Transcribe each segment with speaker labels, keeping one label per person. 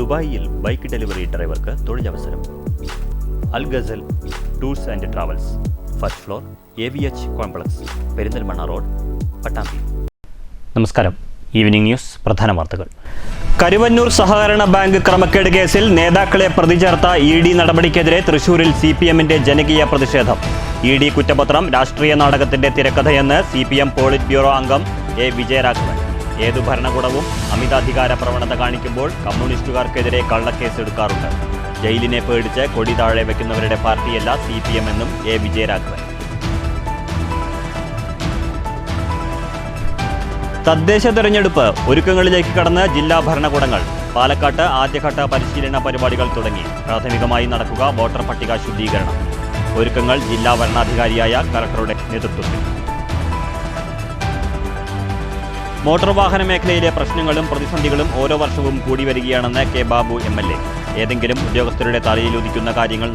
Speaker 1: ദുബായിൽ bike delivery ഡ്രൈവർക്ക് തൊഴിലവസരം. Al Ghazal tours and travels, first floor, AVH complex, Perinthalmanna road, Pattambi. നമസ്കാരം. ഈവനിംഗ് ന്യൂസ് പ്രധാന വാർത്തകൾ. കരുവന്നൂർ സഹകരണ ബാങ്ക് ക്രമക്കേട് കേസിൽ നേതാക്കളെ പ്രതി ചേർത്ത ED നടപടിക്കെതിരെ തൃശൂരിൽ CPM-ന്റെ ജനകീയ പ്രതിഷേധം. ED കുറ്റപത്രം രാഷ്ട്രീയ നാടകത്തിന്റെ തിരക്കഥയെന്ന് CPM പോളിറ്റ് ബ്യൂറോ അംഗം A. വിജയരാഘവൻ. ഏതു ഭരണകൂടവും അമിതാധികാര പ്രവണത കാണിക്കുമ്പോൾ കമ്മ്യൂണിസ്റ്റുകാർക്കെതിരെ കള്ളക്കേസ് എടുക്കാറുണ്ട്. ജയിലിനെ പേടിച്ച് കൊടി താഴെ വെക്കുന്നവരുടെ പാർട്ടിയല്ല CPM എന്നും A. വിജയരാഘവൻ. തദ്ദേശ തെരഞ്ഞെടുപ്പ് ഒരുക്കങ്ങളിലേക്ക് കടന്ന് ജില്ലാ ഭരണകൂടങ്ങൾ. പാലക്കാട്ട് ആദ്യഘട്ട പരിശീലന പരിപാടികൾ തുടങ്ങി. പ്രാഥമികമായി നടക്കുക വോട്ടർ പട്ടിക ശുദ്ധീകരണം. ഒരുക്കങ്ങൾ ജില്ലാ വരണാധികാരിയായ കലക്ടറുടെ നേതൃത്വത്തിൽ. മോട്ടോർ വാഹന മേഖലയിലെ പ്രശ്നങ്ങളും പ്രതിസന്ധികളും ഓരോ വർഷവും കൂടി വരികയാണെന്ന് K. ബാബു MLA. ഏതെങ്കിലും ഉദ്യോഗസ്ഥരുടെ തലയിൽ ഉദിക്കുന്ന കാര്യങ്ങൾ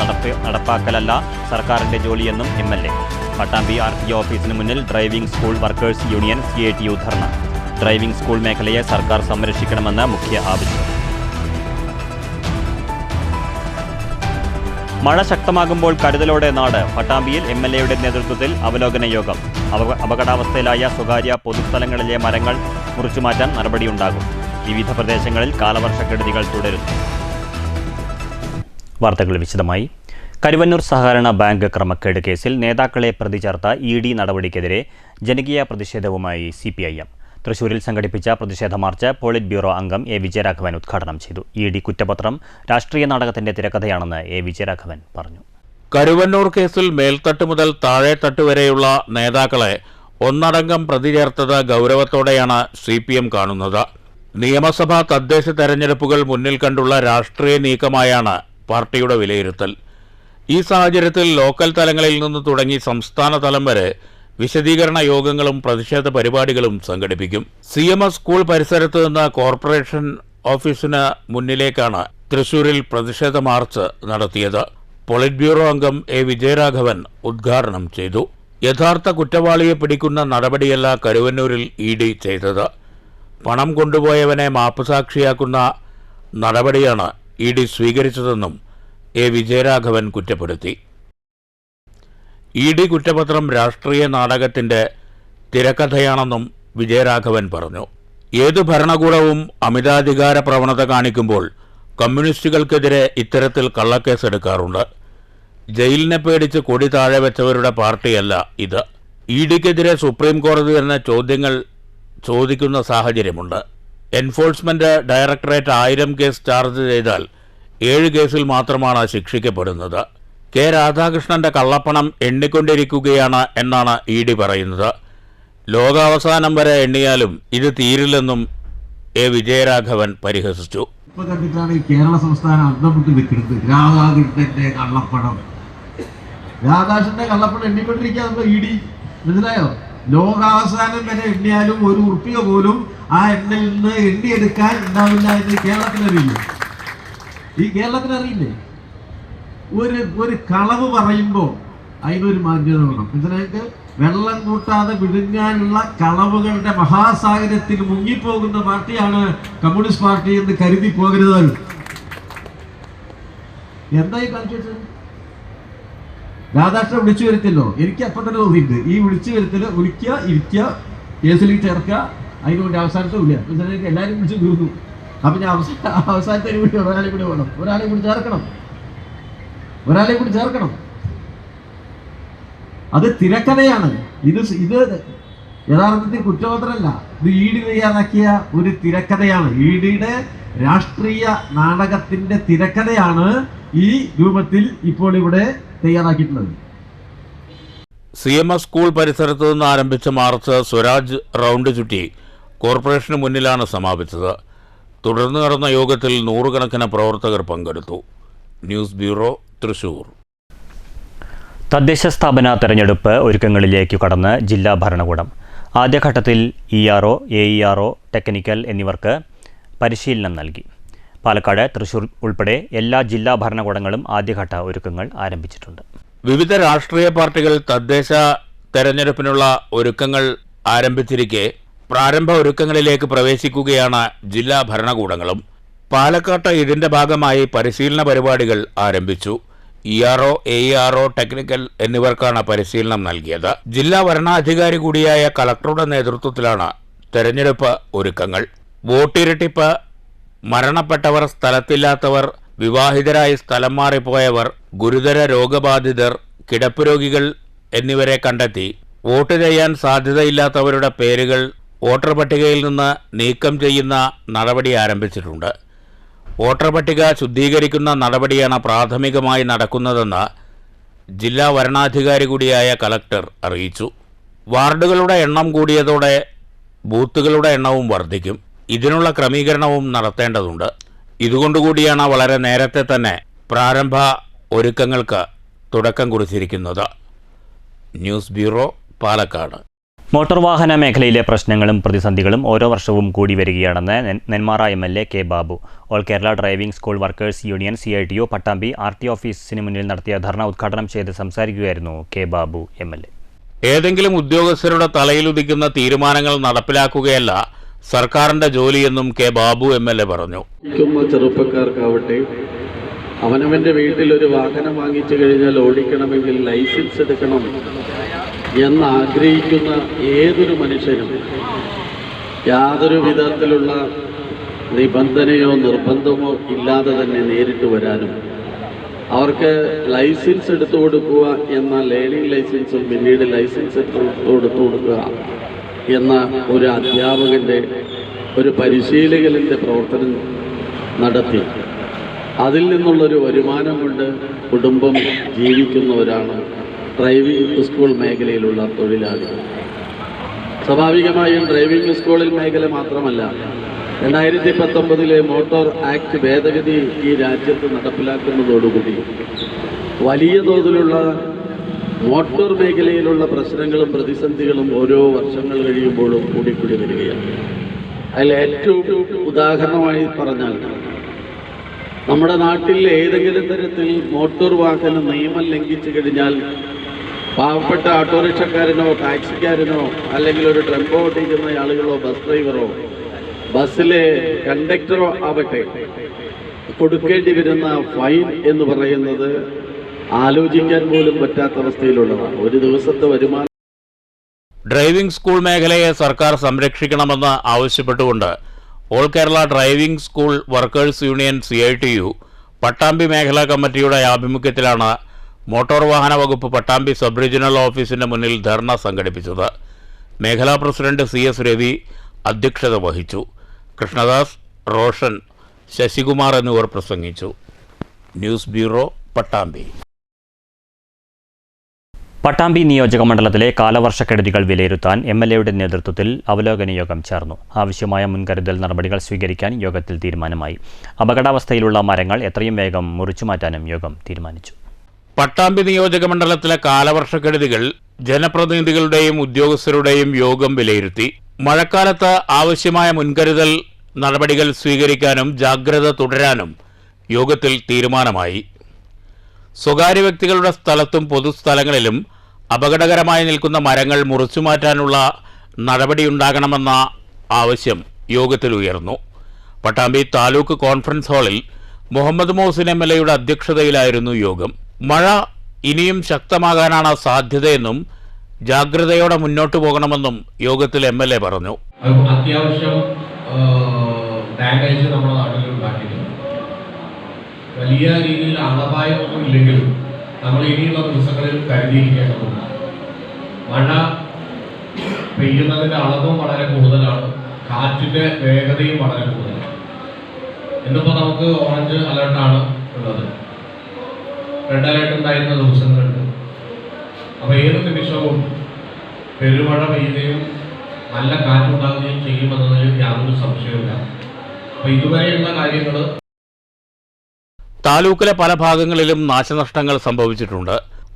Speaker 1: നടപ്പാക്കലല്ല സർക്കാരിന്റെ ജോലിയെന്നും MLA. പട്ടാമ്പി RTO ഓഫീസിന് മുന്നിൽ driving school workers union CITU ധർണ. ഡ്രൈവിംഗ് സ്കൂൾ മേഖലയെ സർക്കാർ സംരക്ഷിക്കണമെന്ന് മുഖ്യ ആവശ്യം. മഴ ശക്തമാകുമ്പോൾ കരുതലോടെ നാട്. പട്ടാമ്പിയിൽ MLA-യുടെ നേതൃത്വത്തിൽ അവലോകന യോഗം. അപകടാവസ്ഥയിലായ സ്വകാര്യ പൊതുസ്ഥലങ്ങളിലെ മരങ്ങൾ മുറിച്ചുമാറ്റാൻ നടപടിയുണ്ടാകും. വിവിധ പ്രദേശങ്ങളിൽ കാലവർഷക്കെടുതികൾ തുടരുന്നു. വാർത്തകൾ വിശദമായി. കരുവന്നൂർ സഹകരണ ബാങ്ക് ക്രമക്കേട് കേസിൽ നേതാക്കളെ പ്രതി ചേർത്ത ED നടപടിക്കെതിരെ ജനകീയ പ്രതിഷേധവുമായി CPIM. തൃശൂരിൽ സംഘടിപ്പിച്ച പ്രതിഷേധ മാർച്ച് പോളിറ്റ് ബ്യൂറോ അംഗം A. വിജയരാഘവൻ ഉദ്ഘാടനം ചെയ്തു. ED കുറ്റപത്രം രാഷ്ട്രീയ നാടകത്തിന്റെ തിരക്കഥയാണെന്ന് A. വിജയരാഘവൻ പറഞ്ഞു.
Speaker 2: കരുവന്നൂർ കേസിൽ മേൽത്തട്ട് മുതൽ താഴെത്തട്ട് വരെയുള്ള നേതാക്കളെ ഒന്നടങ്കം പ്രതി ചേർത്തത് ഗൗരവത്തോടെയാണ് CPM കാണുന്നത്. നിയമസഭാ തദ്ദേശ തെരഞ്ഞെടുപ്പുകൾ മുന്നിൽ കണ്ടുള്ള രാഷ്ട്രീയ നീക്കമായാണ് പാർട്ടിയുടെ വിലയിരുത്തൽ. ഈ സാഹചര്യത്തിൽ ലോക്കൽ തലങ്ങളിൽ നിന്ന് തുടങ്ങി സംസ്ഥാന തലം വരെ വിശദീകരണ യോഗങ്ങളും പ്രതിഷേധ പരിപാടികളും സംഘടിപ്പിക്കും. CMS സ്കൂൾ പരിസരത്ത് നിന്ന് കോർപ്പറേഷൻ ഓഫീസിന് മുന്നിലേക്കാണ് തൃശൂരിൽ പ്രതിഷേധ മാർച്ച് നടത്തിയത്. പോളിറ്റ് ബ്യൂറോ അംഗം A. വിജയരാഘവൻ ഉദ്ഘാടനം ചെയ്തു. യഥാർത്ഥ കുറ്റവാളിയെ പിടിക്കുന്ന നടപടിയല്ല കരുവന്നൂരിൽ ED ചെയ്തത്. പണം കൊണ്ടുപോയവനെ മാപ്പുസാക്ഷിയാക്കുന്ന നടപടിയാണ് ED സ്വീകരിച്ചതെന്നും A. വിജയരാഘവൻ കുറ്റപ്പെടുത്തി. ED കുറ്റപത്രം രാഷ്ട്രീയ നാടകത്തിന്റെ തിരക്കഥയാണെന്നും വിജയരാഘവൻ പറഞ്ഞു. ഏതു ഭരണകൂടവും അമിതാധികാര പ്രവണത കാണിക്കുമ്പോൾ കമ്മ്യൂണിസ്റ്റുകൾക്കെതിരെ ഇത്തരത്തിൽ കള്ളക്കേസെടുക്കാറുണ്ട്. ജയിലിനെ പേടിച്ച് കൊടി താഴെ വെച്ചവരുടെ പാർട്ടിയല്ല ഇത്. EDക്കെതിരെ സുപ്രീം കോടതി തന്നെ ചോദ്യങ്ങൾ ചോദിക്കുന്ന സാഹചര്യമുണ്ട്. എൻഫോഴ്സ്മെന്റ് ഡയറക്ടറേറ്റ് 1000 കേസ് ചാർജ് ചെയ്താൽ 7 കേസിൽ മാത്രമാണ് ശിക്ഷിക്കപ്പെടുന്നത്. K. രാധാകൃഷ്ണന്റെ കള്ളപ്പണം എണ്ണിക്കൊണ്ടിരിക്കുകയാണ് എന്നാണ് ED പറയുന്നത്. ലോകാവസാനം വരെ എണ്ണിയാലും ഇത് തീരില്ലെന്നും A. വിജയരാഘവൻ പരിഹസിച്ചു.
Speaker 3: ഇപ്പൊ കണ്ടിട്ടാണ് ഈ കേരള സംസ്ഥാനം അന്തംവിട്ട് നിൽക്കുന്നത്. രാധാകൃഷ്ണന്റെ കള്ളപ്പണം എണ്ണിക്കൊണ്ടിരിക്കുക ED. മനസ്സിലായോ? ലോകാവസാനം വരെ എണ്ണിയാലും 1 ഉറുപ്പിക പോലും ആ എണ്ണയിൽ നിന്ന് എണ്ണിയെടുക്കാൻ ഉണ്ടാവില്ല എന്ന് കേരളത്തിനറിയില്ലേ? ഒരു കളവ് പറയുമ്പോൾ അതിനൊരു മാന്യത വേണം. ഇതിനൊക്കെ വെള്ളം കൂട്ടാതെ വിഴുങ്ങാനുള്ള കളവുകളുടെ മഹാസാഗരത്തിൽ മുങ്ങിപ്പോകുന്ന പാർട്ടിയാണ് കമ്മ്യൂണിസ്റ്റ് പാർട്ടി എന്ന് കരുതി പോകരുത്. എന്തായി കളിച്ചത്? രാധാകൃഷ്ണൻ വിളിച്ചു വരുത്തല്ലോ. എനിക്ക് അപ്പം തന്നെ തോന്നിയിട്ടുണ്ട് ഈ വിളിച്ചു വരുത്തല് വിളിക്കുക, ഇരിക്കുക, കേസിലേക്ക് ചേർക്കുക, അതിനുവേണ്ടി അവസാനത്തും ഇല്ല. ഇതിനൊക്കെ എല്ലാവരും വിളിച്ച് തീർന്നു. അപ്പം ഞാൻ അവസാനത്തെ കൂടി ഒരാളെ കൂടി വേണം, ഒരാളെ കൂടി ചേർക്കണം. അത് തിരക്കഥയാണ്. ഇത് യഥാർത്ഥത്തിൽ കുറ്റപത്രമല്ല. ഇത് ED തയ്യാറാക്കിയ ഒരു തിരക്കഥയാണ്. EDയുടെ രാഷ്ട്രീയ നാടകത്തിന്റെ തിരക്കഥയാണ് ഈ രൂപത്തിൽ ഇപ്പോൾ ഇവിടെ തയ്യാറാക്കിയിട്ടുള്ളത്.
Speaker 2: CMS സ്കൂൾ പരിസരത്ത് നിന്ന് ആരംഭിച്ച മാർച്ച് സ്വരാജ് റൗണ്ട് ചുറ്റി കോർപ്പറേഷന് മുന്നിലാണ് സമാപിച്ചത്. തുടർന്ന് നടന്ന യോഗത്തിൽ 100 കണക്കിന് പ്രവർത്തകർ പങ്കെടുത്തു. News bureau, Thrissur.
Speaker 1: തദ്ദേശ സ്ഥാപന തെരഞ്ഞെടുപ്പ് ഒരുക്കങ്ങളിലേക്ക് കടന്ന് ജില്ലാ ഭരണകൂടം. ആദ്യഘട്ടത്തിൽ ERO, AERO, ടെക്നിക്കൽ എന്നിവർക്ക് പരിശീലനം നൽകി. പാലക്കാട്, തൃശൂർ ഉൾപ്പെടെ എല്ലാ ജില്ലാ ഭരണകൂടങ്ങളും ആദ്യഘട്ട ഒരുക്കങ്ങൾ ആരംഭിച്ചിട്ടുണ്ട്.
Speaker 2: വിവിധ രാഷ്ട്രീയ പാർട്ടികൾ തദ്ദേശ തെരഞ്ഞെടുപ്പിനുള്ള ഒരുക്കങ്ങൾ ആരംഭിച്ചിരിക്കെ പ്രാരംഭ ഒരുക്കങ്ങളിലേക്ക് പ്രവേശിക്കുകയാണ് ജില്ലാ ഭരണകൂടങ്ങളും. പാലക്കാട്ട് ഇതിന്റെ ഭാഗമായി പരിശീലന പരിപാടികൾ ആരംഭിച്ചു. ERO, AERO, ടെക്നിക്കൽ എന്നിവർക്കാണ് പരിശീലനം നൽകിയത്. ജില്ലാ വരണാധികാരി കൂടിയായ കളക്ടറുടെ നേതൃത്വത്തിലാണ് തെരഞ്ഞെടുപ്പ് ഒരുക്കങ്ങൾ. വോട്ടിരട്ടിപ്പ്, മരണപ്പെട്ടവർ, സ്ഥലത്തില്ലാത്തവർ, വിവാഹിതരായി സ്ഥലം മാറിപ്പോയവർ, ഗുരുതര രോഗബാധിതർ, കിടപ്പ് രോഗികൾ എന്നിവരെ കണ്ടെത്തി വോട്ട് ചെയ്യാൻ സാധ്യതയില്ലാത്തവരുടെ പേരുകൾ വോട്ടർ പട്ടികയിൽ നിന്ന് നീക്കം ചെയ്യുന്ന നടപടി ആരംഭിച്ചിട്ടുണ്ട്. വോട്ടർ പട്ടിക ശുദ്ധീകരിക്കുന്ന നടപടിയാണ് പ്രാഥമികമായി നടക്കുന്നതെന്ന് ജില്ലാ വരണാധികാരി കൂടിയായ കളക്ടർ അറിയിച്ചു. വാർഡുകളുടെ എണ്ണം കൂടിയതോടെ ബൂത്തുകളുടെ എണ്ണവും വർദ്ധിക്കും. ഇതിനുള്ള ക്രമീകരണവും നടത്തേണ്ടതുണ്ട്. ഇതുകൊണ്ടുകൂടിയാണ് വളരെ നേരത്തെ തന്നെ പ്രാരംഭ ഒരുക്കങ്ങൾക്ക് തുടക്കം കുറിച്ചിരിക്കുന്നത്. News bureau, Palakkad.
Speaker 1: മോട്ടോർ വാഹന മേഖലയിലെ പ്രശ്നങ്ങളും പ്രതിസന്ധികളും ഓരോ വർഷവും കൂടി വരികയാണെന്ന് Nenmara MLA K Babu. All Kerala driving school workers union CITU Pattambi RT ഓഫീസിന് മുന്നിൽ നടത്തിയ ധർണ ഉദ്ഘാടനം ചെയ്ത് സംസാരിക്കുകയായിരുന്നു കെ ബാബു MLA.
Speaker 2: ഏതെങ്കിലും ഉദ്യോഗസ്ഥരുടെ തലയിലുദിക്കുന്ന തീരുമാനങ്ങൾ നടപ്പിലാക്കുകയല്ല സർക്കാരിന്റെ ജോലിയെന്നും കെ ബാബു MLA പറഞ്ഞു.
Speaker 4: ചെറുപ്പക്കാർക്കാവട്ടെ, അവനവൻ്റെ വീട്ടിലൊരു വാഹനം വാങ്ങിച്ചു കഴിഞ്ഞാൽ ഓടിക്കണമെങ്കിൽ ലൈസൻസ് എടുക്കണം എന്നാഗ്രഹിക്കുന്ന ഏതൊരു മനുഷ്യനും യാതൊരു വിധത്തിലുള്ള നിബന്ധനയോ നിർബന്ധമോ ഇല്ലാതെ തന്നെ നേരിട്ട് വരാനും അവർക്ക് ലൈസൻസ് എടുത്തു കൊടുക്കുക എന്ന ലേണിംഗ് ലൈസൻസും പിന്നീട് ലൈസൻസ് എടുത്തു കൊടുക്കുക എന്ന ഒരു അധ്യാപകൻ്റെ, ഒരു പരിശീലകൻ്റെ പ്രവർത്തനം നടത്തി അതിൽ നിന്നുള്ളൊരു വരുമാനം കൊണ്ട് കുടുംബം ജീവിക്കുന്നവരാണ് ഡ്രൈവിംഗ് സ്കൂൾ മേഖലയിലുള്ള തൊഴിലാളികൾ. സ്വാഭാവികമായും ഡ്രൈവിംഗ് സ്കൂളിൽ മേഖല മാത്രമല്ല, 2019 മോട്ടോർ ആക്ട് ഭേദഗതി ഈ രാജ്യത്ത് നടപ്പിലാക്കുന്നതോടുകൂടി വലിയ തോതിലുള്ള മോട്ടോർ മേഖലയിലുള്ള പ്രശ്നങ്ങളും പ്രതിസന്ധികളും ഓരോ വർഷങ്ങൾ കഴിയുമ്പോഴും കൂടിക്കൂടി വരികയാണ്. അതിൽ ഏറ്റവും ഉദാഹരണമായി പറഞ്ഞാൽ, നമ്മുടെ നാട്ടിൽ ഏതെങ്കിലും തരത്തിൽ മോട്ടോർ വാഹന നിയമം ലംഘിച്ചു കഴിഞ്ഞാൽ പാവപ്പെട്ട ഓട്ടോറിക്ഷക്കാരനോ ടാക്സിക്കാരനോ അല്ലെങ്കിൽ ഒരു ടെമ്പോ ഓടിക്കുന്ന ആളുകളോ ബസ് ഡ്രൈവറോ ബസ്സിലെ കണ്ടക്ടറോ ആവട്ടെ, കൊടുക്കേണ്ടി വരുന്ന ഫൈൻ എന്ന് പറയുന്നത് ആലോചിക്കാൻ പോലും പറ്റാത്ത അവസ്ഥയിലുള്ളതാണ്. ഒരു ദിവസത്തെ വരുമാനം.
Speaker 2: ഡ്രൈവിംഗ് സ്കൂൾ മേഖലയെ സർക്കാർ സംരക്ഷിക്കണമെന്ന് ആവശ്യപ്പെട്ടുകൊണ്ട് all Kerala driving school workers union CITU Pattambi മേഖലാ കമ്മിറ്റിയുടെ ആഭിമുഖ്യത്തിലാണ് മോട്ടോർ വാഹന വകുപ്പ് പട്ടാമ്പി സബ് റീജിയണൽ ഓഫീസിന് മുന്നിൽ ധർണ സംഘടിപ്പിച്ചത്. മേഖലാ പ്രസിഡന്റ് CS രവി അധ്യക്ഷത വഹിച്ചു. കൃഷ്ണദാസ്, റോഷൻ, ശശികുമാർ എന്നിവർ പ്രസംഗിച്ചു. News bureau, Pattambi.
Speaker 1: പട്ടാമ്പി നിയോജക മണ്ഡലത്തിലെ കാലവർഷക്കെടുതികൾ വിലയിരുത്താൻ MLAയുടെ നേതൃത്വത്തിൽ അവലോകന യോഗം ചേർന്നു. ആവശ്യമായ മുൻകരുതൽ നടപടികൾ സ്വീകരിക്കാൻ യോഗത്തിൽ തീരുമാനമായി. അപകടാവസ്ഥയിലുള്ള മരങ്ങൾ എത്രയും വേഗം മുറിച്ചുമാറ്റാനും യോഗം തീരുമാനിച്ചു.
Speaker 2: പട്ടാമ്പി നിയോജക മണ്ഡലത്തിലെ കാലവർഷക്കെടുതികൾ ജനപ്രതിനിധികളുടെയും ഉദ്യോഗസ്ഥരുടെയും യോഗം വിലയിരുത്തി. മഴക്കാലത്ത് ആവശ്യമായ മുൻകരുതൽ നടപടികൾ സ്വീകരിക്കാനും ജാഗ്രത തുടരാനും യോഗത്തിൽ തീരുമാനമായി. സ്വകാര്യ വ്യക്തികളുടെ സ്ഥലത്തും പൊതുസ്ഥലങ്ങളിലും അപകടകരമായി നിൽക്കുന്ന മരങ്ങൾ മുറിച്ചുമാറ്റാനുള്ള നടപടിയുണ്ടാകണമെന്ന ആവശ്യം യോഗത്തിൽ ഉയർന്നു. പട്ടാമ്പി താലൂക്ക് കോൺഫറൻസ് ഹാളിൽ മുഹമ്മദ് മോഹസിൻ MLAയുടെ അധ്യക്ഷതയിലായിരുന്നു യോഗം. മഴ ഇനിയും ശക്തമാകാനാണ് സാധ്യതയെന്നും ജാഗ്രതയോടെ മുന്നോട്ടു പോകണമെന്നും യോഗത്തിൽ MLA പറഞ്ഞു.
Speaker 5: അത്യാവശ്യം ഡാമേജ് നമ്മുടെ നാട്ടിലുണ്ടാക്കിയിട്ടുണ്ട്. വലിയ രീതിയിൽ ആളപായമൊന്നും ഇല്ലെങ്കിലും നമ്മൾ ഇനിയുള്ള ദിവസങ്ങളിൽ കരുതിയിരിക്കേണ്ടതുണ്ട്. മഴ പെയ്യുന്നതിൻ്റെ അളവും വളരെ കൂടുതലാണ്, കാറ്റിൻ്റെ വേഗതയും വളരെ കൂടുതലാണ്. ഇന്നിപ്പോൾ നമുക്ക് ഓറഞ്ച് അലർട്ടാണ് ഉള്ളത്. റെഡ് അലർട്ട് ഉണ്ടായിരുന്ന ദിവസങ്ങളുണ്ട്. അപ്പോൾ ഏത് നിമിഷവും പെരുമഴ പെയ്യുകയും നല്ല കാറ്റുണ്ടാകുകയും ചെയ്യുമെന്നതിൽ യാതൊരു സംശയമില്ല. അപ്പോൾ ഇതുവരെയുള്ള കാര്യങ്ങൾ
Speaker 2: താലൂക്കിലെ പല ഭാഗങ്ങളിലും നാശനഷ്ടങ്ങൾ സംഭവിച്ചിട്ടുണ്ട്.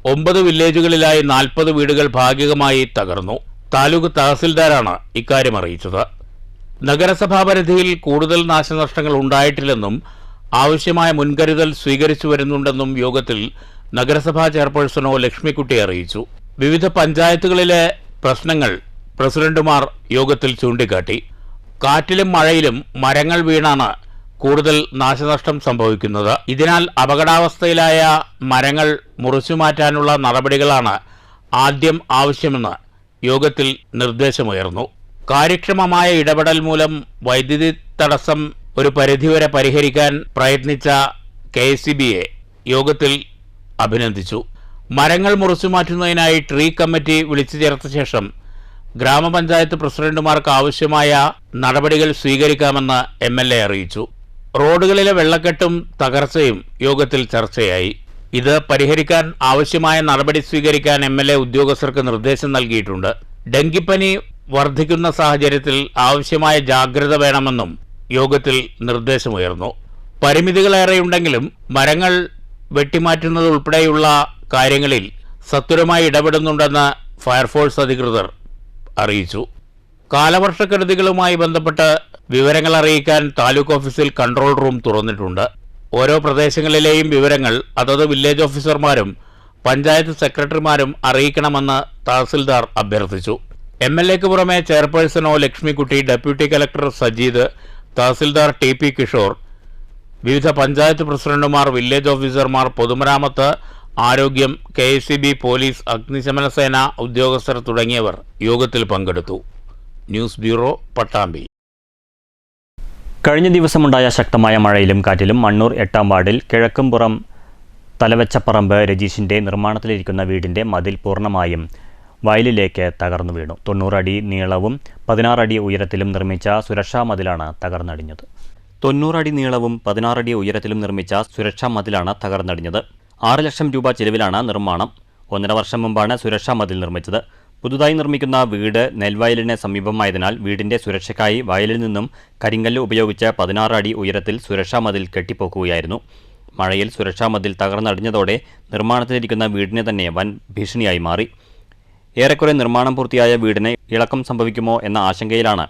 Speaker 2: 9 വില്ലേജുകളിലായി 40 വീടുകൾ ഭാഗികമായി തകർന്നു. താലൂക്ക് തഹസിൽദാരാണ് ഇക്കാര്യം അറിയിച്ചത്. നഗരസഭാ പരിധിയിൽ കൂടുതൽ നാശനഷ്ടങ്ങൾ ഉണ്ടായിട്ടില്ലെന്നും ആവശ്യമായ മുൻകരുതൽ സ്വീകരിച്ചു വരുന്നുണ്ടെന്നും യോഗത്തിൽ നഗരസഭാ ചെയർപേഴ്സണോ ലക്ഷ്മിക്കുട്ടി അറിയിച്ചു. വിവിധ പഞ്ചായത്തുകളിലെ പ്രശ്നങ്ങൾ പ്രസിഡന്റുമാർ യോഗത്തിൽ ചൂണ്ടിക്കാട്ടി. കാറ്റിലും മഴയിലും മരങ്ങൾ വീണാണ് കൂടുതൽ നാശനഷ്ടം സംഭവിക്കുന്നത്. ഇതിനാൽ അപകടാവസ്ഥയിലായ മരങ്ങൾ മുറിച്ചുമാറ്റാനുള്ള നടപടികളാണ് ആദ്യം ആവശ്യമെന്ന് യോഗത്തിൽ നിർദ്ദേശമുയർന്നു. കാര്യക്ഷമമായ ഇടപെടൽ മൂലം വൈദ്യുതി തടസ്സം ഒരു പരിധിവരെ പരിഹരിക്കാൻ പ്രയത്നിച്ച KSEBയെ യോഗത്തിൽ അഭിനന്ദിച്ചു. മരങ്ങൾ മുറിച്ചുമാറ്റുന്നതിനായി ട്രീ കമ്മിറ്റി വിളിച്ചു ചേർത്ത ശേഷം ഗ്രാമപഞ്ചായത്ത് പ്രസിഡന്റുമാർക്ക് ആവശ്യമായ നടപടികൾ സ്വീകരിക്കാമെന്ന് MLA അറിയിച്ചു. റോഡുകളിലെ വെള്ളക്കെട്ടും തകർച്ചയും യോഗത്തിൽ ചർച്ചയായി. ഇത് പരിഹരിക്കാൻ ആവശ്യമായ നടപടി സ്വീകരിക്കാൻ MLA ഉദ്യോഗസ്ഥർക്ക് നിർദ്ദേശം നൽകിയിട്ടുണ്ട്. ഡെങ്കിപ്പനി വർദ്ധിക്കുന്ന സാഹചര്യത്തിൽ ആവശ്യമായ ജാഗ്രത വേണമെന്നും യോഗത്തിൽ നിർദ്ദേശമുയർന്നു. പരിമിതികളേറെയുണ്ടെങ്കിലും മരങ്ങൾ വെട്ടിമാറ്റുന്നത് ഉൾപ്പെടെയുള്ള കാര്യങ്ങളിൽ സത്വരമായി ഇടപെടുന്നുണ്ടെന്ന് ഫയർഫോഴ്സ് അധികൃതർ അറിയിച്ചു. കാലവർഷക്കെടുതികളുമായി ബന്ധപ്പെട്ട് വിവരങ്ങൾ അറിയിക്കാൻ താലൂക്ക് ഓഫീസിൽ കൺട്രോൾ റൂം തുറന്നിട്ടുണ്ട്. ഓരോ പ്രദേശങ്ങളിലെയും വിവരങ്ങൾ അതത് വില്ലേജ് ഓഫീസർമാരും പഞ്ചായത്ത് സെക്രട്ടറിമാരും അറിയിക്കണമെന്ന് തഹസിൽദാർ അഭ്യർത്ഥിച്ചു. MLAക്ക് പുറമെ chairperson O Lakshmikutty, deputy collector Sajid, tahsildar TP Kishore, വിവിധ പഞ്ചായത്ത് പ്രസിഡന്റുമാർ, വില്ലേജ് ഓഫീസർമാർ, പൊതുമരാമത്ത്, ആരോഗ്യം, KSEB, പോലീസ്, അഗ്നിശമന സേന ഉദ്യോഗസ്ഥർ തുടങ്ങിയവർ യോഗത്തിൽ പങ്കെടുത്തു. News bureau, Pattambi.
Speaker 1: കഴിഞ്ഞ ദിവസമുണ്ടായ ശക്തമായ മഴയിലും കാറ്റിലും മണ്ണൂർ 8-ാം വാർഡിൽ കിഴക്കുംപുറം തലവച്ചപ്പറമ്പ് രജീഷിൻ്റെ നിർമ്മാണത്തിലിരിക്കുന്ന വീടിൻ്റെ മതിൽ പൂർണ്ണമായും വയലിലേക്ക് തകർന്നു വീണു. 90 അടി നീളവും 16 അടി ഉയരത്തിലും നിർമ്മിച്ച സുരക്ഷാ മതിലാണ് തകർന്നടിഞ്ഞത്. 90 അടി നീളവും 16 അടി ഉയരത്തിലും നിർമ്മിച്ച സുരക്ഷാ മതിലാണ് തകർന്നടിഞ്ഞത്. 6 ലക്ഷം രൂപ ചിലവിലാണ് നിർമ്മാണം. 1.5 വർഷം മുമ്പാണ് സുരക്ഷാ മതിൽ നിർമ്മിച്ചത്. പുതുതായി നിർമ്മിക്കുന്ന വീട് നെൽവയലിന് സമീപമായതിനാൽ വീടിന്റെ സുരക്ഷയ്ക്കായി വയലിൽ നിന്നും കരിങ്കല്ല് ഉപയോഗിച്ച് 16 അടി ഉയരത്തിൽ സുരക്ഷാ മതിൽ കെട്ടിപ്പോക്കുകയായിരുന്നു. മഴയിൽ സുരക്ഷാ മതിൽ തകർന്നടിഞ്ഞതോടെ നിർമ്മാണത്തിലിരിക്കുന്ന വീടിന് തന്നെ വൻ ഭീഷണിയായി മാറി. ഏറെക്കുറെ നിർമ്മാണം പൂർത്തിയായ വീടിന് ഇളക്കം സംഭവിക്കുമോ എന്ന ആശങ്കയിലാണ്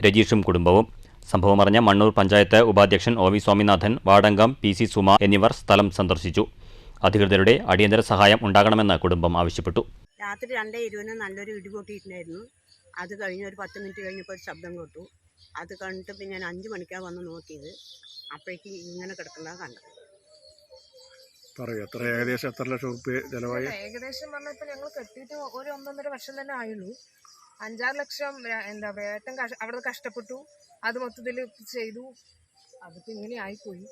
Speaker 1: രജീഷും കുടുംബവും. സംഭവമറിഞ്ഞ മണ്ണൂർ പഞ്ചായത്ത് ഉപാധ്യക്ഷൻ OV സ്വാമിനാഥൻ, വാർഡംഗം PC സുമ എന്നിവർ സ്ഥലം സന്ദർശിച്ചു. അധികൃതരുടെ അടിയന്തര സഹായം ഉണ്ടാകണമെന്ന് കുടുംബം ആവശ്യപ്പെട്ടു.
Speaker 6: രാത്രി 2:20 നല്ലൊരു ഇടി പൊട്ടിയിട്ടുണ്ടായിരുന്നു. അത് കഴിഞ്ഞ് ഒരു 10 മിനിറ്റ് കഴിഞ്ഞപ്പോൾ ഒരു ശബ്ദം കേട്ടു. അത് കണ്ടിട്ട് പിന്നെ ഞാൻ 5 മണിക്കാണ് വന്ന് നോക്കിയത്. അപ്പോഴേക്ക് ഇങ്ങനെ കിടക്കുന്നതാണ് കണ്ടത്.
Speaker 7: ഏകദേശം എത്ര ലക്ഷം റുപ്യ ചെലവായി?
Speaker 8: ഏകദേശം പറഞ്ഞപ്പോൾ ഞങ്ങൾ കെട്ടിയിട്ട് ഒരു 1.5 വർഷം തന്നെ ആയുള്ളൂ. 5-6 ലക്ഷം എന്താ പറയുക, ഏട്ടൻ അവിടെ കഷ്ടപ്പെട്ടു, അത് മൊത്തത്തിൽ ചെയ്തു. അതിപ്പോൾ ഇങ്ങനെ ആയിപ്പോയി.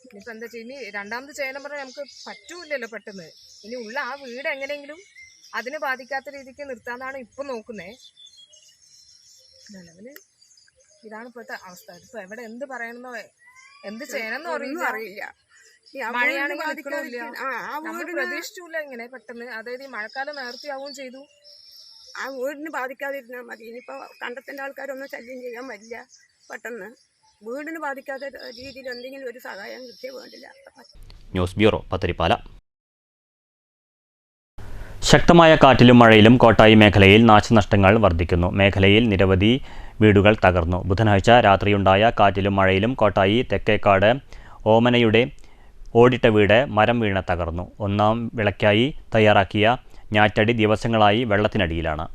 Speaker 8: ഇനിയിപ്പോൾ എന്താ ചെയ്യുക? ഇനി രണ്ടാമത് ചെയ്യണം പറഞ്ഞാൽ നമുക്ക് പറ്റൂലല്ലോ പെട്ടെന്ന്. ഇനി ഉള്ള ആ വീട് എങ്ങനെയെങ്കിലും അതിനെ ബാധിക്കാത്ത രീതിക്ക് നിർത്താനാണ് ഇപ്പം നോക്കുന്നത്. നിലവിൽ ഇതാണ് ഇപ്പോഴത്തെ അവസ്ഥ. ഇപ്പം എവിടെ എന്ത് പറയണമെന്നോ എന്ത് ചെയ്യണമെന്നോ അറിയില്ല. മഴയാണെങ്കിൽ നിൽക്കണില്ല, നമ്മൾ പ്രതീക്ഷിച്ചില്ല ഇങ്ങനെ പെട്ടെന്ന്. അതായത് ഈ മഴക്കാലം നേർത്തിയാവുകയും ചെയ്തു.
Speaker 6: ആ വീടിന് ബാധിക്കാതിരുന്നാൽ മതി. ഇനിയിപ്പോൾ കണ്ടത്തിൻ്റെ ആൾക്കാരൊന്നും ശല്യം ചെയ്യാൻ പറ്റില്ല. പെട്ടെന്ന് വീടിന് ബാധിക്കാത്ത രീതിയിൽ എന്തെങ്കിലും ഒരു സഹായം കിട്ടിയേ വേണ്ടില്ല.
Speaker 1: News bureau, Pathirippala. ശക്തമായ കാറ്റിലും മഴയിലും കോട്ടായി മേഖലയിൽ നാശനഷ്ടങ്ങൾ വർദ്ധിക്കുന്നു. മേഖലയിൽ നിരവധി വീടുകൾ തകർന്നു. ബുധനാഴ്ച രാത്രിയുണ്ടായ കാറ്റിലും മഴയിലും കോട്ടായി തെക്കേക്കാട് ഓമനയുടെ ഓടിട്ട വീട് മരം വീണ് തകർന്നു. 1-ാം വിളയ്ക്കായി തയ്യാറാക്കിയ ഞാറ്റടി ദിവസങ്ങളായി വെള്ളത്തിനടിയിലാണ്.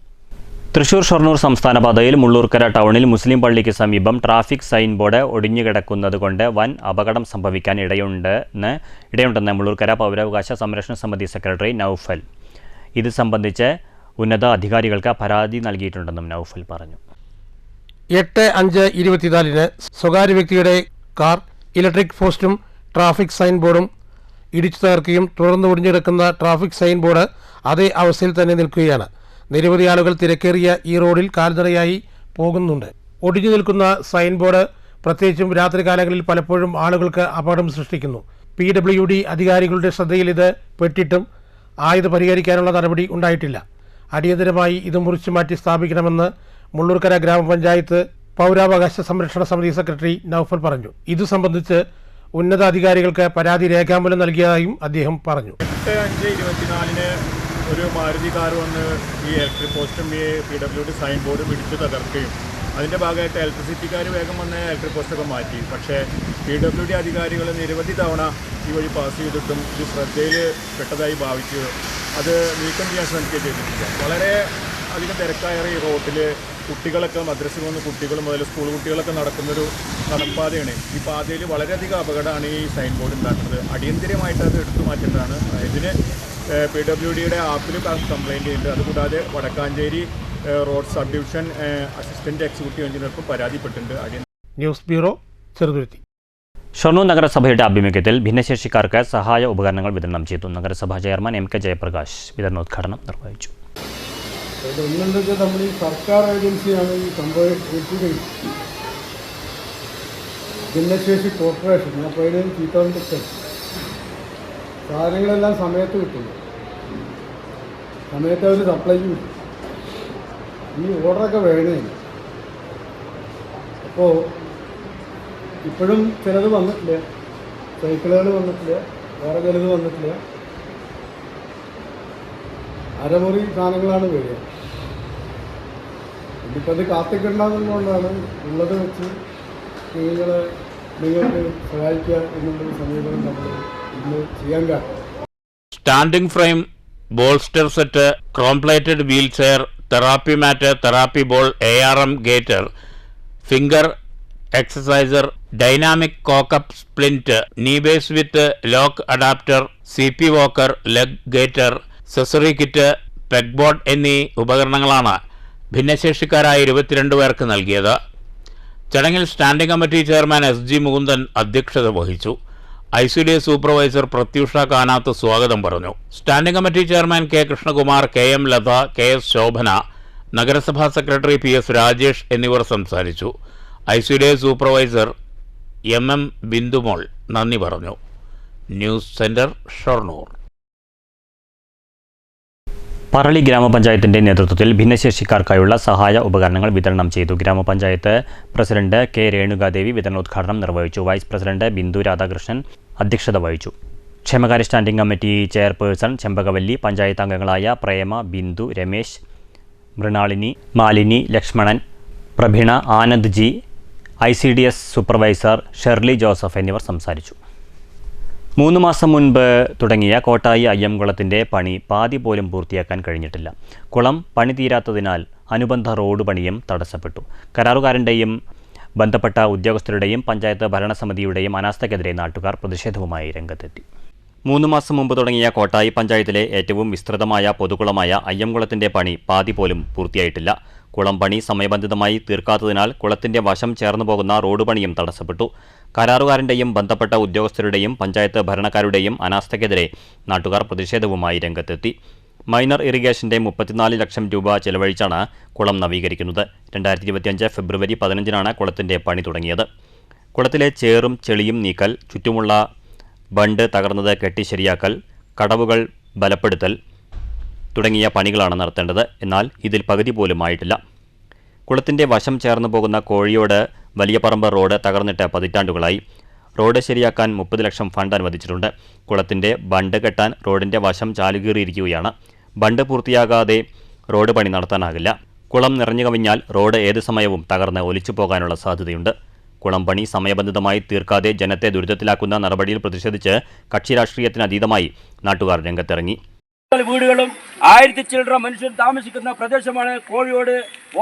Speaker 1: തൃശൂർ ഷൊർണൂർ സംസ്ഥാന പാതയിൽ മുള്ളൂർക്കര ടൗണിൽ മുസ്ലിം പള്ളിക്ക് സമീപം ട്രാഫിക് സൈൻ ബോർഡ് ഒടിഞ്ഞുകിടക്കുന്നത് കൊണ്ട് വൻ അപകടം സംഭവിക്കാൻ ഇടയുണ്ടെന്ന് മുള്ളൂർക്കര പൗരാവകാശ സംരക്ഷണ സമിതി സെക്രട്ടറി നൌഫൽ. ഇത് സംബന്ധിച്ച് ഉന്നത അധികാരികൾക്ക് പരാതി നൽകിയിട്ടുണ്ടെന്നും നൌഫൽ പറഞ്ഞു.
Speaker 9: 8/5/24 സ്വകാര്യ വ്യക്തിയുടെ കാർ ഇലക്ട്രിക് പോസ്റ്റും ട്രാഫിക് സൈൻ ബോർഡും ഇടിച്ചു തകർക്കുകയും തുടർന്ന് ഒടിഞ്ഞുകിടക്കുന്ന ട്രാഫിക് സൈൻ ബോർഡ് അതേ അവസ്ഥയിൽ തന്നെ നിൽക്കുകയാണ്. നിരവധി ആളുകൾ തിരക്കേറിയ ഈ റോഡിൽ കാൽനടയായി പോകുന്നുണ്ട്. ഒടിഞ്ഞു നിൽക്കുന്ന സൈൻ ബോർഡ് പ്രത്യേകിച്ചും രാത്രികാലങ്ങളിൽ പലപ്പോഴും ആളുകൾക്ക് അപകടം സൃഷ്ടിക്കുന്നു. PWD അധികാരികളുടെ ശ്രദ്ധയിൽ ഇത് പെട്ടിട്ടും ആയത് പരിഹരിക്കാനുള്ള നടപടി ഉണ്ടായിട്ടില്ല. അടിയന്തരമായി ഇത് മുറിച്ചു മാറ്റി സ്ഥാപിക്കണമെന്ന് മുള്ളൂർക്കര ഗ്രാമപഞ്ചായത്ത് പൗരാവകാശ സംരക്ഷണ സമിതി സെക്രട്ടറി നൌഫൽ പറഞ്ഞു. ഇതു സംബന്ധിച്ച് ഉന്നത അധികാരികൾക്ക് പരാതി രേഖാമൂലം നൽകിയതായും അദ്ദേഹം പറഞ്ഞു.
Speaker 7: 8/5/24 ഒരു മാരുതി കാർ വന്ന് ഈ ഇലക്ട്രിക് പോസ്റ്റും ഈ PWD സൈൻ ബോർഡും ഇടിച്ചു തകർക്കുകയും അതിൻ്റെ ഭാഗമായിട്ട് ഇലക്ട്രിസിറ്റിക്കാർ വേഗം വന്ന് ഇലക്ട്രിക് പോസ്റ്റൊക്കെ മാറ്റി. പക്ഷേ PWD അധികാരികൾ നിരവധി തവണ ഈ വഴി പാസ് ചെയ്തിട്ടും ഇത് ശ്രദ്ധയിൽ പെട്ടതായി ഭാവിക്കുകയോ അത് നീക്കം ചെയ്യാൻ ശ്രമിക്കുകയോ ചെയ്തിട്ടില്ല. വളരെ അധികം തിരക്കായ ഈ റോട്ടിൽ കുട്ടികളൊക്കെ മദ്രസയിൽ വന്ന് കുട്ടികൾ മുതൽ സ്കൂൾ കുട്ടികളൊക്കെ നടക്കുന്നൊരു നടപ്പാതയാണ്. ഈ പാതയിൽ വളരെയധികം അപകടമാണ് ഈ സൈൻ ബോർഡ് ഉണ്ടാക്കുന്നത്. അടിയന്തിരമായിട്ട് അത് എടുത്തു മാറ്റേണ്ടതാണ്. ഇതിന് PWDയുടെ ആപ്പിൽ കംപ്ലയിൻ്റ് ഉണ്ട്. അതുകൂടാതെ Vadakkanchery road sub division assistant executive എഞ്ചിനീയർക്കും പരാതിപ്പെട്ടിട്ടുണ്ട്.
Speaker 9: News bureau, Cheruthuruthy.
Speaker 1: ഷൊർണൂർ നഗരസഭയുടെ ആഭിമുഖ്യത്തിൽ ഭിന്നശേഷിക്കാർക്ക് സഹായ ഉപകരണങ്ങൾ വിതരണം ചെയ്തു. നഗരസഭാ ചെയർമാൻ MK ജയപ്രകാശ് വിതരണോദ്ഘാടനം നിർവഹിച്ചു.
Speaker 10: ഒന്നെന്തൊക്കെ നമ്മൾ ഈ സർക്കാർ ഏജൻസിയാണ് ഈ സംഭവം ഭിന്നശേഷി കോർപ്പറേഷൻ. ഞാൻ പറയുന്നത് ചീത്തോണ്ടിട്ട് സാധനങ്ങളെല്ലാം സമയത്ത് കിട്ടുന്നു, സമയത്ത് അവർ സപ്ലൈ ചെയ്യും. ഈ ഓർഡറൊക്കെ വേണേ. അപ്പോൾ ഇപ്പോഴും ചിലത് വന്നിട്ടില്ല, സൈക്കിളുകൾ വന്നിട്ടില്ല, വേറെ ചിലത് വന്നിട്ടില്ല. അരമുറി സാധനങ്ങളാണ് വരിക. ഇനിയിപ്പോൾ അത് കാത്തിക്കണ്ടെന്നുകൊണ്ടാണ് ഉള്ളത് വെച്ച് നിങ്ങൾക്ക് സഹായിക്കുക എന്നുള്ളൊരു സമീപനം നമ്മൾ ഇന്ന് ചെയ്യാൻ കാരണം.
Speaker 2: Standing frame, bolster set, chrome plated wheel chair, therapy mat, therapy ball, ARM gaiter, finger exerciser, dynamic cock up splint, knee base with lock adapter, CP walker, leg gaiter, sensory kit, peg board എന്നീ ഉപകരണങ്ങളാണ് ഭിന്നശേഷിക്കാരായ 22 പേർക്ക് നൽകിയത്. ചടങ്ങിൽ standing committee chairman SG Mukundan അധ്യക്ഷത വഹിച്ചു. ICDS supervisor Prathyusha Kanath സ്വാഗതം പറഞ്ഞു. Standing committee chairman K Krishnakumar, KM Latha, KS Shobhana, നഗരസഭാ സെക്രട്ടറി PS രാജേഷ് എന്നിവർ സംസാരിച്ചു. ICDS സൂപ്പർവൈസർ MM ബിന്ദുമോൾ നന്ദി പറഞ്ഞു. News centre, Shoranur.
Speaker 1: പറളി ഗ്രാമപഞ്ചായത്തിന്റെ നേതൃത്വത്തിൽ ഭിന്നശേഷിക്കാർക്കായുള്ള സഹായ ഉപകരണങ്ങൾ വിതരണം ചെയ്തു. ഗ്രാമപഞ്ചായത്ത് പ്രസിഡന്റ് K രേണുകാദേവി വിതരണോദ്ഘാടനം നിർവഹിച്ചു. വൈസ് പ്രസിഡന്റ് ബിന്ദു രാധാകൃഷ്ണൻ അധ്യക്ഷത വഹിച്ചു. ക്ഷേമകാര്യ standing committee chairperson Chembakavalli, panchayat അംഗങ്ങളായ Prema, Bindu, Ramesh, Mrinalini, Malini, Lakshmanan, Prabhina, Anand G, ICDS supervisor Shirley Joseph എന്നിവർ സംസാരിച്ചു. 3 മാസം മുൻപ് തുടങ്ങിയ കോട്ടായി അയ്യംകുളത്തിൻ്റെ പണി പാതി പോലും പൂർത്തിയാക്കാൻ കഴിഞ്ഞിട്ടില്ല. കുളം പണി തീരാത്തതിനാൽ അനുബന്ധ റോഡ് പണിയും തടസ്സപ്പെട്ടു. കരാറുകാരൻ്റെയും ബന്ധപ്പെട്ട ഉദ്യോഗസ്ഥരുടെയും പഞ്ചായത്ത് ഭരണസമിതിയുടെയും അനാസ്ഥയ്ക്കെതിരെ നാട്ടുകാർ പ്രതിഷേധവുമായി രംഗത്തെത്തി. 3 മാസം മുമ്പ് തുടങ്ങിയ കോട്ടായി പഞ്ചായത്തിലെ ഏറ്റവും വിസ്തൃതമായ പൊതുകുളമായ അയ്യംകുളത്തിൻ്റെ പണി പാതി പോലും പൂർത്തിയായിട്ടില്ല. കുളം പണി സമയബന്ധിതമായി തീർക്കാത്തതിനാൽ കുളത്തിൻ്റെ വശം ചേർന്നു പോകുന്ന റോഡ് പണിയും തടസ്സപ്പെട്ടു. കരാറുകാരൻ്റെയും ബന്ധപ്പെട്ട ഉദ്യോഗസ്ഥരുടെയും പഞ്ചായത്ത് ഭരണക്കാരുടെയും അനാസ്ഥയ്ക്കെതിരെ നാട്ടുകാർ പ്രതിഷേധവുമായി രംഗത്തെത്തി. മൈനർ ഇറിഗേഷൻ്റെ 34 ലക്ഷം രൂപ ചെലവഴിച്ചാണ് കുളം നവീകരിക്കുന്നത്. 2025 ഫെബ്രുവരി 15-നാണ് കുളത്തിൻ്റെ പണി തുടങ്ങിയത്. കുളത്തിലെ ചേറും ചെളിയും നീക്കൽ, ചുറ്റുമുള്ള ബണ്ട് തകർന്നത് കെട്ടി ശരിയാക്കൽ, കടവുകൾ ബലപ്പെടുത്തൽ തുടങ്ങിയ പണികളാണ് നടത്തേണ്ടത്. എന്നാൽ ഇതിൽ പകുതി പോലും ആയിട്ടില്ല. കുളത്തിൻ്റെ വശം ചേർന്നു പോകുന്ന കോഴിയോട് വലിയപറമ്പ് റോഡ് തകർന്നിട്ട് പതിറ്റാണ്ടുകളായി. റോഡ് ശരിയാക്കാൻ 30 ലക്ഷം ഫണ്ട് അനുവദിച്ചിട്ടുണ്ട്. കുളത്തിൻ്റെ ബണ്ട് കെട്ടാൻ റോഡിൻ്റെ വശം ചാലുകീറിയിരിക്കുകയാണ്. ബണ്ട് പൂർത്തിയാകാതെ റോഡ് പണി നടത്താനാകില്ല. കുളം നിറഞ്ഞു കവിഞ്ഞാൽ റോഡ് ഏത് സമയവും തകർന്ന് ഒലിച്ചു പോകാനുള്ള സാധ്യതയുണ്ട്. കുളം പണി സമയബന്ധിതമായി തീർക്കാതെ ജനത്തെ ദുരിതത്തിലാക്കുന്ന നടപടിയിൽ പ്രതിഷേധിച്ച് കക്ഷി രാഷ്ട്രീയത്തിനതീതമായി നാട്ടുകാർ രംഗത്തിറങ്ങി.
Speaker 11: വീടുകളും 1000 ചില്ലറ മനുഷ്യർ താമസിക്കുന്ന പ്രദേശമാണ് കോഴിയോട്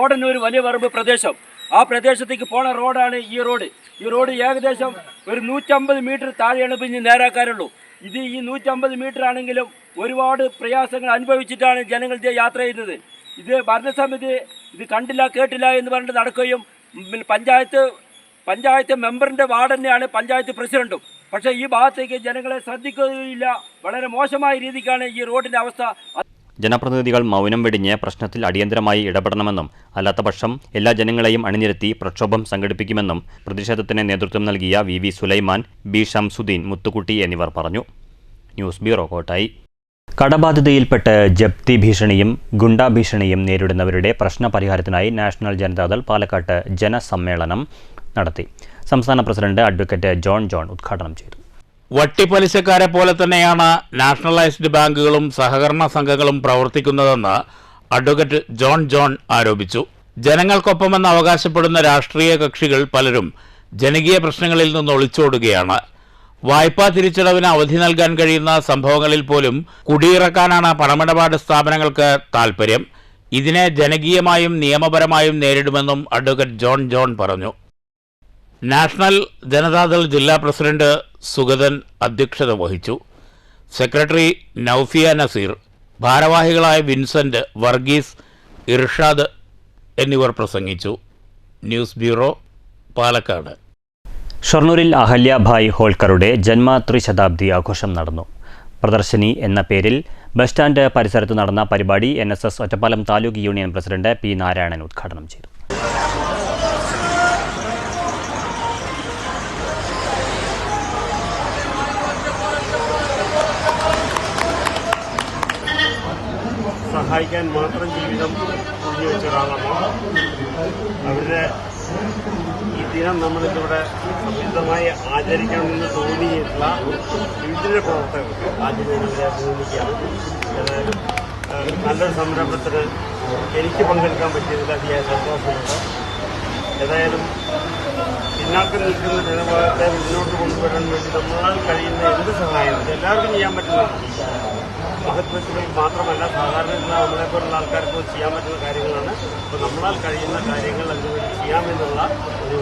Speaker 11: ഓടന്നൂർ വലിയ പറമ്പ് പ്രദേശം. ആ പ്രദേശത്തേക്ക് പോണ റോഡാണ് ഈ റോഡ്. ഈ റോഡ് ഏകദേശം ഒരു 150 മീറ്റർ താഴെയാണ് പിന്നെ നേരാക്കാറുള്ളൂ. ഇത് ഈ 150 മീറ്റർ ആണെങ്കിലും ഒരുപാട് പ്രയാസങ്ങൾ അനുഭവിച്ചിട്ടാണ് ജനങ്ങൾ യാത്ര ചെയ്യുന്നത്. ഇത് ഭരണസമിതി ഇത് കണ്ടില്ല കേട്ടില്ല എന്ന് പറഞ്ഞിട്ട് നടക്കുകയും പഞ്ചായത്ത് മെമ്പറിൻ്റെ വാർഡ് തന്നെയാണ് പഞ്ചായത്ത് പ്രസിഡന്റും. പക്ഷേ ഈ ഭാഗത്തേക്ക് ജനങ്ങളെ ശ്രദ്ധിക്കുകയില്ല. വളരെ മോശമായ രീതിക്കാണ് ഈ റോഡിൻ്റെ അവസ്ഥ.
Speaker 1: ജനപ്രതിനിധികൾ മൗനം വെടിഞ്ഞ് പ്രശ്നത്തിൽ അടിയന്തരമായി ഇടപെടണമെന്നും അല്ലാത്തപക്ഷം എല്ലാ ജനങ്ങളെയും അണിനിരത്തി പ്രക്ഷോഭം സംഘടിപ്പിക്കുമെന്നും പ്രതിഷേധത്തിന് നേതൃത്വം നൽകിയ VV സുലൈമാൻ, B ഷംസുദ്ദീൻ, മുത്തുക്കുട്ടി എന്നിവർ പറഞ്ഞു. News bureau, Kottayi. കടബാധിതയിൽപ്പെട്ട് ജപ്തി ഭീഷണിയും ഗുണ്ടാ ഭീഷണിയും നേരിടുന്നവരുടെ പ്രശ്ന പരിഹാരത്തിനായി നാഷണൽ ജനതാദൾ പാലക്കാട്ട് ജനസമ്മേളനം നടത്തി. സംസ്ഥാന പ്രസിഡന്റ് അഡ്വക്കേറ്റ് ജോൺ ഉദ്ഘാടനം ചെയ്തു.
Speaker 2: വട്ടിപ്പലിശക്കാരെ പോലെ തന്നെയാണ് നാഷണലൈസ്ഡ് ബാങ്കുകളും സഹകരണ സംഘങ്ങളും പ്രവർത്തിക്കുന്നതെന്ന് അഡ്വക്കേറ്റ് ജോൺ ആരോപിച്ചു. ജനങ്ങൾക്കൊപ്പമെന്ന് അവകാശപ്പെടുന്ന രാഷ്ട്രീയ കക്ഷികൾ പലരും ജനകീയ പ്രശ്നങ്ങളിൽ നിന്ന് ഒളിച്ചോടുകയാണ്. വായ്പാ തിരിച്ചടവിന് അവധി നൽകാൻ കഴിയുന്ന സംഭവങ്ങളിൽ പോലും കുടിയിറക്കാനാണ് പണമിടപാട് സ്ഥാപനങ്ങൾക്ക് താൽപ്പര്യം. ഇതിനെ ജനകീയമായും നിയമപരമായും നേരിടുമെന്നും അഡ്വക്കേറ്റ് ജോൺ പറഞ്ഞു. നാഷണൽ ജനതാദൾ ജില്ലാ പ്രസിഡന്റ് സുഗതൻ അധ്യക്ഷത വഹിച്ചു. സെക്രട്ടറി നൌഫിയ നസീർ, ഭാരവാഹികളായ വിൻസെന്റ്, വർഗീസ്, ഇർഷാദ് എന്നിവർ പ്രസംഗിച്ചു. News bureau, Palakkad.
Speaker 1: ഷൊർണൂരിൽ അഹല്യാഭായ് ഹോൾക്കറുടെ ജന്മത്രിശതാബ്ദി ആഘോഷം നടന്നു. പ്രദർശനി എന്ന പേരിൽ ബസ് സ്റ്റാൻഡ് പരിസരത്ത് നടന്ന പരിപാടി NSS Ottapalam taluk union president P. Narayanan ഉദ്ഘാടനം ചെയ്തു.
Speaker 12: സഹായിക്കാൻ മാത്രം ജീവിതം ഒഴിഞ്ഞു വെച്ച ഒരാളാണ്. അവരുടെ ഈ ദിനം നമ്മളിവിടെ സംയുക്തമായി ആചരിക്കണമെന്ന് തോന്നിയിട്ടുള്ള വിവിധ പ്രവർത്തകർക്ക് ആദ്യമേ അവരെ അഭിനന്ദിക്കുകയാണ്. ഏതായാലും നല്ലൊരു സംരംഭത്തിന് എനിക്ക് പങ്കെടുക്കാൻ പറ്റിയതിൽ അതിയായ സന്തോഷമുണ്ട്. ഏതായാലും പിന്നാക്കം നിൽക്കുന്ന ജനഭാഗത്തെ മുന്നോട്ട് കൊണ്ടുവരാൻ വേണ്ടി നമ്മളാൽ കഴിയുന്ന എന്ത് സഹായം എല്ലാവർക്കും ചെയ്യാൻ പറ്റുന്നതാണ്. മഹത്വത്തിൽ മാത്രമല്ല, സാധാരണ നമ്മളെപ്പോലുള്ള ആൾക്കാർക്ക് ചെയ്യാൻ പറ്റുന്ന കാര്യങ്ങളാണ്. അപ്പോൾ നമ്മളാൽ കഴിയുന്ന കാര്യങ്ങൾ അതിനുവേണ്ടി ചെയ്യാമെന്നുള്ള ഒരു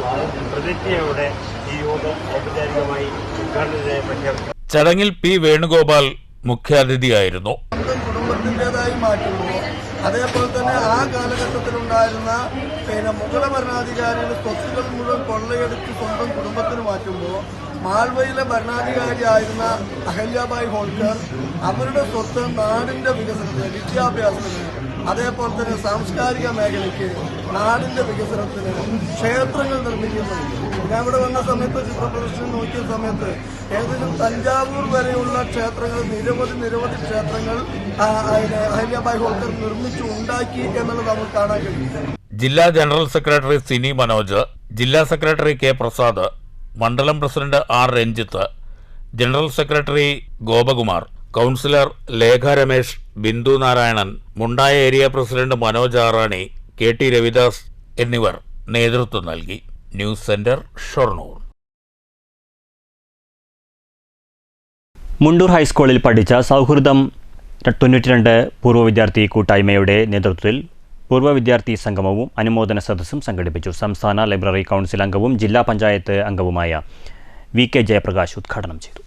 Speaker 12: പ്രതിജ്ഞയോടെ ഈ യോഗം ഔപചാരികമായി ഉദ്ഘാടനത്തിനായി പ്രഖ്യാപിച്ചു.
Speaker 2: ചടങ്ങിൽ P. വേണുഗോപാൽ മുഖ്യാതിഥിയായിരുന്നു.
Speaker 10: കുടുംബത്തിൻ്റെതായി മാറ്റുമ്പോൾ അതേപോലെ തന്നെ ആ കാലഘട്ടത്തിലുണ്ടായിരുന്ന മുഗള ഭരണാധികാരികൾ സ്വത്തുക്കൾ മുഴുവൻ കൊള്ളയെടുത്ത് സ്വന്തം കുടുംബത്തിന് മാറ്റുമ്പോൾ മാൾവയിലെ ഭരണാധികാരിയായിരുന്ന അഹല്യാഭായ് ഹോൾക്കർ അവരുടെ സ്വത്ത് നാടിൻ്റെ വികസനത്തിന്, വിദ്യാഭ്യാസത്തിന്, അതേപോലെ തന്നെ സാംസ്കാരിക മേഖലയ്ക്ക്, നാടിൻ്റെ വികസനത്തിന് ക്ഷേത്രങ്ങൾ നിർമ്മിക്കുന്നുണ്ട്. ഞാൻ ഇവിടെ വന്ന സമയത്ത് ചിത്രപ്രദർശനം നോക്കിയ സമയത്ത് ഏകദേശം തഞ്ചാവൂർ വരെയുള്ള ക്ഷേത്രങ്ങൾ, നിരവധി ക്ഷേത്രങ്ങൾ അഹല്യാഭായ് ഹോൾക്കർ നിർമ്മിച്ചു ഉണ്ടാക്കി എന്നുള്ളത് നമുക്ക് കാണാൻ കഴിയും.
Speaker 2: ജില്ലാ ജനറൽ സെക്രട്ടറി സിനി മനോജ്, ജില്ലാ സെക്രട്ടറി K. പ്രസാദ്, മണ്ഡലം president R. Ranjith, general secretary Gopakumar, councillor Lekha Ramesh, Bindu Narayanan, Mundaya area president Manoj Arani, KT Ravidas എന്നിവർ നേതൃത്വം നൽകി. News centre, Shoranur.
Speaker 1: മുണ്ടൂർ ഹൈസ്കൂളിൽ പഠിച്ച സൗഹൃദം 92 പൂർവ്വ വിദ്യാർത്ഥി കൂട്ടായ്മയുടെ നേതൃത്വത്തിൽ പൂർവ്വ വിദ്യാർത്ഥി സംഗമവും അനുമോദന സദസ്സും സംഘടിപ്പിച്ചു. സംസ്ഥാന ലൈബ്രറി കൗൺസിൽ അംഗവും ജില്ലാ പഞ്ചായത്ത് അംഗവുമായ VK ജയപ്രകാശ് ഉദ്ഘാടനം ചെയ്തു.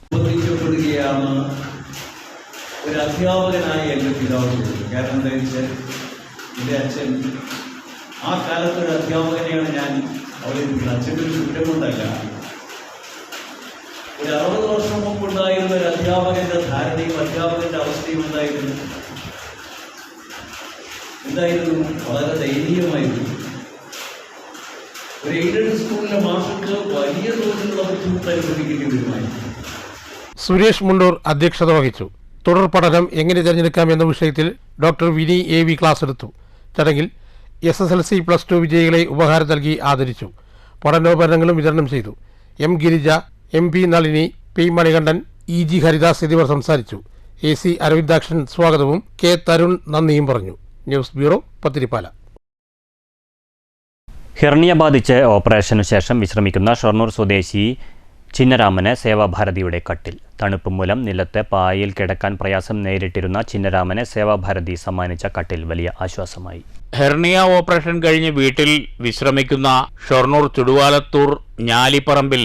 Speaker 13: ഒരു അധ്യാപകനായ എൻ്റെ പിതാവ്, കാരണം എന്താ വെച്ചാൽ എൻ്റെ അച്ഛൻ ആ കാലത്ത് ഒരു അധ്യാപകനെയാണ് ഞാൻ അവതരിപ്പിക്കുന്നത്. അച്ഛൻ്റെ ഒരു കുറ്റം കൊണ്ടല്ല, ഒരു 60 വർഷം മുമ്പുണ്ടായിരുന്ന ഒരു അധ്യാപകന്റെ ധാരണയും അധ്യാപകന്റെ അവസ്ഥയും എന്തായിരുന്നു? വളരെ ദയനീയമായിരുന്നു. ഒരു എയ്ഡഡ് സ്കൂളിലെ മാഷർക്ക് വലിയ തോതിലുള്ള ബുദ്ധിമുട്ട് അനുഭവിക്കേണ്ടി വരുമായിരുന്നു.
Speaker 9: സുരേഷ് മുണ്ടൂർ അധ്യക്ഷത വഹിച്ചു. തുടർ പഠനം എങ്ങനെ തിരഞ്ഞെടുക്കാം എന്ന വിഷയത്തിൽ ഡോക്ടർ വിനി AV ക്ലാസ് എടുത്തു. ചടങ്ങിൽ SSLC +2 വിജയികളെ ഉപഹാരം നൽകി ആദരിച്ചു. പഠനോപകരണങ്ങളും വിതരണം ചെയ്തു. M. Girija, MP Nalini, P. Manikandan, EG Haridas എന്നിവർ സംസാരിച്ചു. AC അരവിന്ദാക്ഷൻ സ്വാഗതവും K. തരുൺ നന്ദിയും പറഞ്ഞു. News bureau, Pathiripala.
Speaker 1: ഹെർണിയ ബാധിച്ച് ഓപ്പറേഷനു ശേഷം വിശ്രമിക്കുന്ന ഷൊർണൂർ സ്വദേശി ചിന്നരാമന് സേവാഭാരതിയുടെ കട്ടിൽ. തണുപ്പ് മൂലം നിലത്ത് പായയിൽ കിടക്കാൻ പ്രയാസം നേരിട്ടിരുന്ന ചിന്നരാമന് സേവാഭാരതി സമ്മാനിച്ച കട്ടിൽ വലിയ ആശ്വാസമായി.
Speaker 2: ഹെർണിയ ഓപ്പറേഷൻ കഴിഞ്ഞ് വീട്ടിൽ വിശ്രമിക്കുന്ന ഷൊർണൂർ ചുടുവാലത്തൂർ ഞാലിപ്പറമ്പിൽ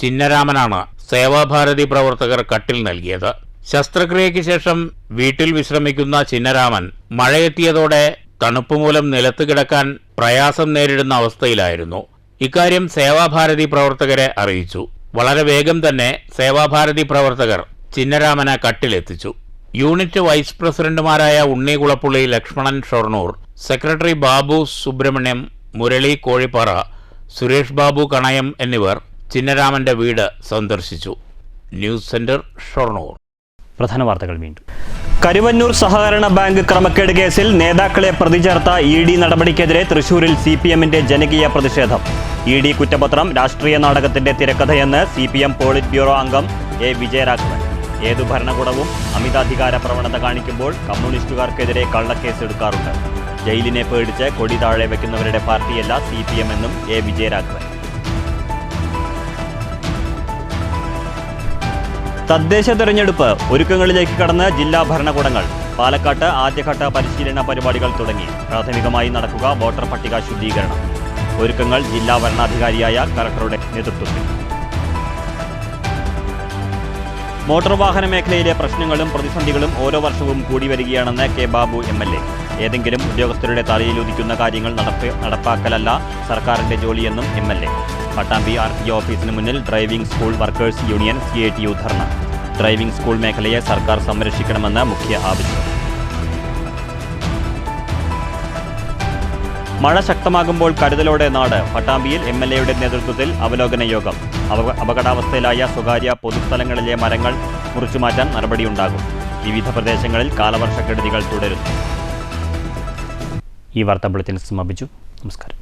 Speaker 2: ചിന്നരാമനാണ് സേവാഭാരതി പ്രവർത്തകർ കട്ടിൽ നൽകിയത്. ശസ്ത്രക്രിയയ്ക്ക് ശേഷം വീട്ടിൽ വിശ്രമിക്കുന്ന ചിന്നരാമൻ മഴയെത്തിയതോടെ തണുപ്പുമൂലം നിലത്ത് കിടക്കാൻ പ്രയാസം നേരിടുന്ന അവസ്ഥയിലായിരുന്നു. ഇക്കാര്യം സേവാഭാരതി പ്രവർത്തകരെ അറിയിച്ചു. വളരെ വേഗം തന്നെ സേവാഭാരതി പ്രവർത്തകർ ചിന്നരാമനെ കട്ടിലെത്തിച്ചു. യൂണിറ്റ് വൈസ് പ്രസിഡന്റുമാരായ ഉണ്ണി കുളപ്പുള്ളി, ലക്ഷ്മണൻ ഷൊർണൂർ, സെക്രട്ടറി ബാബു സുബ്രഹ്മണ്യം, മുരളി കോഴിപ്പാറ, സുരേഷ് ബാബു കണയം എന്നിവർ ചിന്നരാമന്റെ വീട് സന്ദർശിച്ചു. News centre, Shoranur.
Speaker 1: പ്രധാന വാർത്തകൾ വീണ്ടും. കരുവന്നൂർ സഹകരണ ബാങ്ക് ക്രമക്കേട് കേസിൽ നേതാക്കളെ പ്രതി ചേർത്ത ED നടപടിക്കെതിരെ തൃശൂരിൽ CPM-ന്റെ ജനകീയ പ്രതിഷേധം. ED കുറ്റപത്രം രാഷ്ട്രീയ നാടകത്തിന്റെ തിരക്കഥയെന്ന് CPM പോളിറ്റ് ബ്യൂറോ അംഗം A. വിജയരാഘവൻ. ഏതു ഭരണകൂടവും അമിതാധികാര പ്രവണത കാണിക്കുമ്പോൾ കമ്മ്യൂണിസ്റ്റുകാർക്കെതിരെ കള്ളക്കേസ് എടുക്കാറുണ്ട്. ജയിലിനെ പേടിച്ച് കൊടി താഴെ വയ്ക്കുന്നവരുടെ പാർട്ടിയല്ല CPM എന്നും A. വിജയരാഘവൻ. തദ്ദേശ തെരഞ്ഞെടുപ്പ് ഒരുക്കങ്ങളിലേക്ക് കടന്ന് ജില്ലാ ഭരണകൂടങ്ങൾ. പാലക്കാട്ട് ആദ്യഘട്ട പരിശീലന പരിപാടികൾ തുടങ്ങി. പ്രാഥമികമായി നടക്കുക വോട്ടർ പട്ടിക ശുദ്ധീകരണം. ഒരുക്കങ്ങൾ ജില്ലാ വരണാധികാരിയായ കളക്ടറുടെ നേതൃത്വത്തിൽ. മോട്ടോർ വാഹന മേഖലയിലെ പ്രശ്നങ്ങളും പ്രതിസന്ധികളും ഓരോ വർഷവും കൂടി വരികയാണെന്ന് കെ ബാബു MLA. ഏതെങ്കിലും ഉദ്യോഗസ്ഥരുടെ തലയിലുദിക്കുന്ന കാര്യങ്ങൾ നടപ്പാക്കലല്ല സർക്കാരിന്റെ ജോലിയെന്നും MLA. പട്ടാമ്പി RTO ഓഫീസിന് മുന്നിൽ driving school workers union CITU ധർണ. ഡ്രൈവിംഗ് സ്കൂൾ മേഖലയെ സർക്കാർ സംരക്ഷിക്കണമെന്ന് മുഖ്യ ആവശ്യം. മഴ ശക്തമാകുമ്പോൾ കരുതലോടെ നാട്. പട്ടാമ്പിയിൽ MLAയുടെ നേതൃത്വത്തിൽ അവലോകന യോഗം. അപകടാവസ്ഥയിലായ സ്വകാര്യ പൊതുസ്ഥലങ്ങളിലെ മരങ്ങൾ മുറിച്ചുമാറ്റാൻ നടപടിയുണ്ടാകും. വിവിധ പ്രദേശങ്ങളിൽ കാലവർഷക്കെടുതികൾ തുടരുന്നു. ഈ വാർത്താ ബുള്ളറ്റിൻ സമാപിച്ചു. നമസ്കാരം.